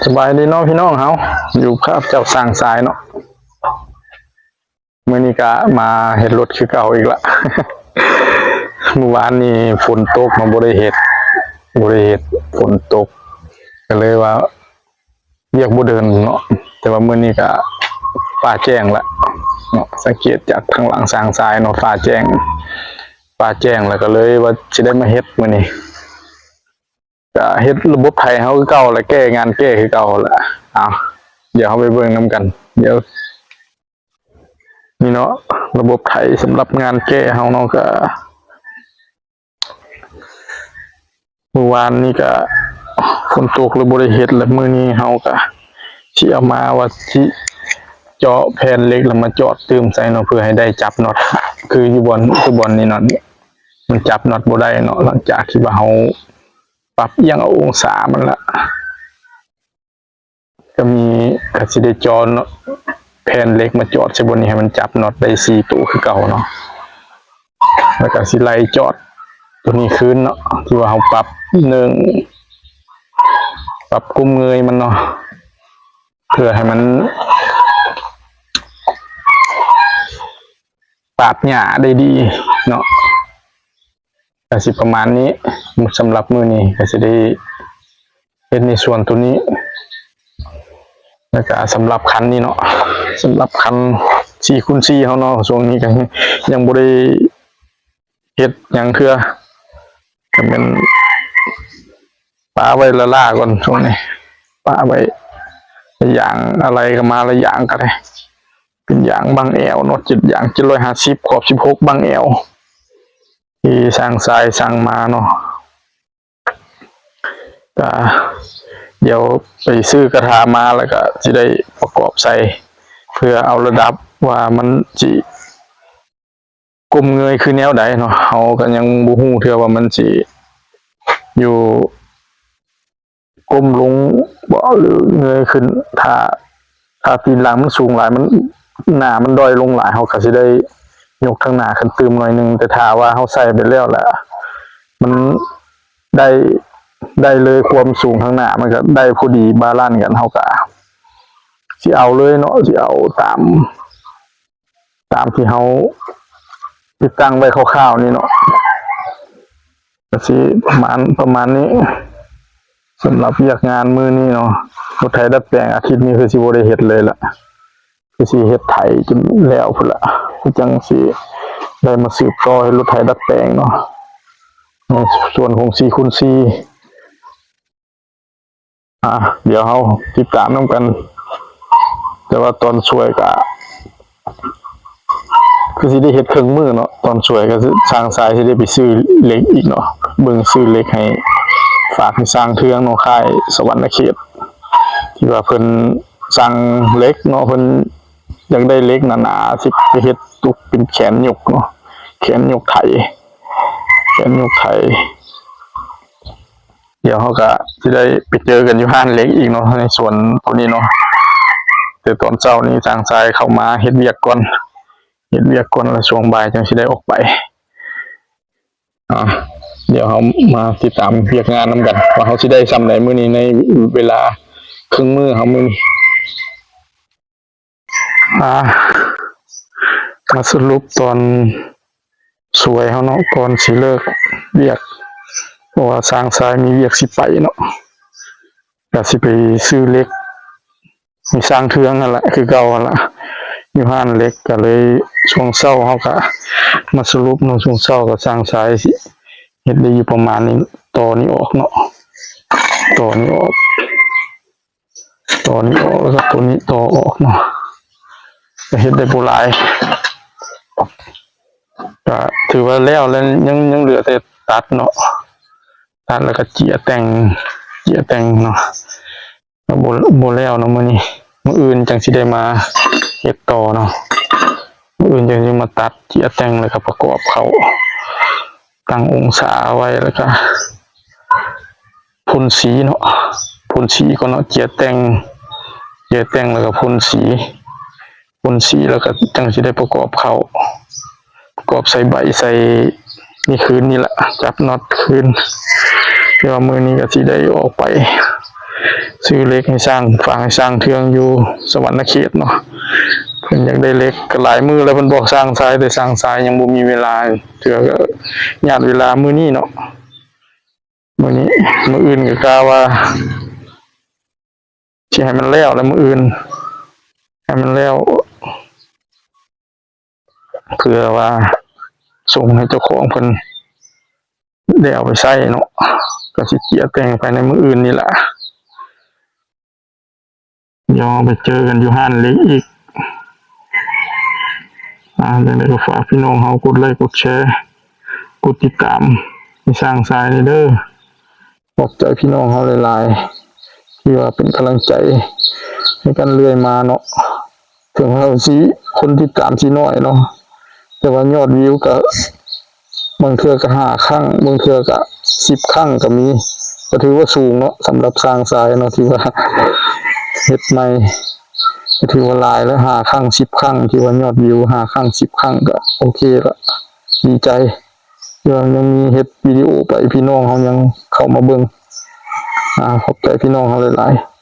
สบายดีเนาะพี่น้องเฮาอยู่ครับเจ้าสร้างสายเนาะมื้อนี้ก็มาเฮ็ดรถคือเก่าอีกละ เมื่อวานนี้ฝนตกมาบ่ได้เฮ็ดฝนตกก็เลยว่าเรียกบ่เดินเนาะแต่ว่ามื้อนี้ก็ฟ้าแจ้งละเนาะสังเกตจากทางหลังสร้างสายเนาะฟ้าแจ้งแล้วก็เลยว่าสิได้มาเฮ็ดมื้อนี้ก็เฮ็ดระบบไถเฮาคือเก่าแหละแก้งานแก้คือเก่าแหละเอาเดี๋ยวเฮาไปเบิ่งนำกันเดี๋ยวนี่เนาะระบบไถสำหรับงานแก้เฮาเนาะก็เมื่อวานนี้ก็ฝนตกเลยบ่ได้เฮ็ดแล้วมื้อนี้เฮาก็สิเอามาว่าสิเจาะแผ่นเหล็กแล้วมาจอดเติมใส่เนาะเพื่อให้ได้จับน็อตคืออยู่บนนี่เนาะมันจับน็อตบ่ได้เนาะหลังจากที่ว่าเฮาปรับเอียงเอาองศามันละก็สิได้เจาะเนาะแผ่นเหล็กมาจอดใส่บนนี้ให้มันจับน็อตได้4ตัวคือเก่าเนาะแล้วก็สิไล่จอดตัวนี้คืนเนาะที่ว่าเฮาปรับปรับกุมเงยมันเนาะเพื่อให้มันปราบหญ้าได้ดีเนาะก็สิประมาณนี้สำหรับมื้อนี้ก็สิได้เฮ็ดในส่วนตัวนี้แล้วก็สำหรับคันนี้เนาะสำหรับคัน 4x4 เฮาเนาะช่วงนี้ก็ยังบ่ได้เฮ็ดหยังคือก็เป็นปาไว้ละล่าก่อนช่วงนี้ปาไว้อย่างอะไรก็มาละอย่างก็ได้เป็นอย่างบางแอวเนาะ7อย่าง750ขอบ16บางแอวที่สร้างสายสร้างมาเนาะก็เดี๋ยวไปซื้อกระทามาแล้วก็สิได้ประกอบใส่เพื่อเอาระดับว่ามันสิกลมเงยคือแนวใดเนาะเฮาก็ยังบ่ฮู้เทื่อว่ามันสิอยู่ก้มลงบ่หรือเงยขึ้นถ้าตีนหลังมันสูงหลายมันหน้ามันด้อยลงหลายเฮาก็สิได้ยกทางหน้าขึ้นตืมหน่อยนึงแต่ถ้าว่าเฮาใส่ไปแล้วแหละมันได้เลยความสูงทางหน้ามันก็ได้พอดีบาลานซ์กันเฮาก็สิเอาเลยเนาะสิเอาตามที่เฮาติดตั้งไว้คร่าวๆนี่เนาะก็สิประมาณนี้สำหรับเวียกงานมื้อนี้เนาะรถไถดัดแปลงอาทิตย์นี้คือสิบ่ได้เฮ็ดเลยล่ะคือสิเฮ็ดไถจนแล้วพุ่นล่ะคือจังสิได้มาสืบต่อให้รถไถดัดแปลงเนาะในส่วนของ 4x4 เดี๋ยวเฮาติดตามนำกันแต่ว่าตอนช่วยก็คือสิได้เฮ็ดเครื่องมือเนาะตอนช่วยก็สร้างสายสิได้ไปซื้อเหล็กอีกเนาะเบิ่งซื้อเหล็กให้ฝากให้สร้างเทืองเนาะค่ายสวรรณเขตที่ว่าเพิ่นสั่งเหล็กเนาะเพิ่นอยากได้เหล็กหนาๆสิไปเฮ็ดตุกเป็นแขนยกเนาะแขนยกไถเดี๋ยวเขาก็สิได้ไปเจอกันอยู่ห้านเหล็กอีกเนาะในส่วนตรงนี้เนาะแต่ตอนเช้านี้สร้างสายเข้ามาเฮ็ดเวียกก่อนแล้วช่วงบ่ายจังสิได้ออกไปเดี๋ยวเขามาติดตามเวียกงานนำกันว่าเขาสิได้ซ้ำไหนมื้อนี้ในเวลาครึ่งมื้อเขามื้อนี้มาสรุปตอนสวยเขาเนาะก่อนสิเลิกเวียกเพราะว่าสร้างสายมีเวียกสิไปเนาะก็สิไปซื้อเหล็กมีสร้างเทืองนั่นแหละคือเก่านั่นล่ะอยู่ห้านเหล็กก็เลยช่วงเช้าเขาก็มาสรุปเนาะช่วงเช้าก็สร้างสายสิเฮ็ดได้อยู่ประมาณนี้ต่อนี้ออกเนาะต่อนี้ออกแล้วก็ตัวนี้ต่อออกเนาะก็เฮ็ดได้บ่หลายก็ถือว่าแล้วยังเหลือแต่ตัดเนาะตัดแล้วก็เจียแต่งเนาะบ่แล้วเนาะมื้อนี้มื้ออื่นจังสิได้มาเฮ็ดต่อเนาะมื้ออื่นจังสิมาตัดเจียแต่งแล้วก็ประกอบเข้าตั้งองศาไว้แล้วก็พ่นสีเนาะพ่นสีก่อนเนาะเจียแต่งแล้วก็พ่นสีแล้วก็จังสิได้ประกอบเข้าใส่ใบใส่นี่คืนนี่แหละจับน็อตคืนเดี๋ยวมื้อนี้ก็สิได้ออกไป ซื้อเหล็กให้สร้างฝากให้สร้างเทืองอยู่สวรรณเขตเนาะเพิ่นอยากได้เหล็กก็หลายมื้อแล้วเพิ่นบอกสร้างทรายแต่สร้างทรายยังบ่มีเวลาเทื่อก็ญาติเวลามื้อนี้เนาะมื้อนี้มื้ออื่นก็กะว่าสิให้มันแล้วแล้วมื้ออื่นให้มันแล้วเพื่อว่าส่งให้เจ้าของเพิ่นได้เอาไปใช้เนาะก็สิเกี่ยแต่งภายในมื้ออื่นนี่ล่ะเดี๋ยวไปเจอกันอยู่ห้านเหล็กอีกจังได๋ก็ฝากพี่น้องเฮากดไลค์กดแชร์กดติดตามให้สร้างทรายนี่เด้อขอบใจพี่น้องเฮาหลายๆที่ว่าเป็นกำลังใจให้กันเรื่อยมาเนาะถึงเฮาสิคนติดตามสิน้อยเนาะแต่ว่ายอดวิวก็บางเทื่อก็5ครั้งบางเทื่อก็10ครั้งก็มีก็ถือว่าสูงเนาะสำหรับสร้างทรายเนาะที่ว่าเฮ็ดใหม่ก็ถือว่าหลายแล้ว5ครั้ง10ครั้งที่ว่ายอดวิว5ครั้ง10ครั้งก็โอเคละดีใจยังมีเฮ็ดวิดีโอไปพี่น้องเฮายังเข้ามาเบิ่งขอบใจพี่น้องเฮาหลายๆ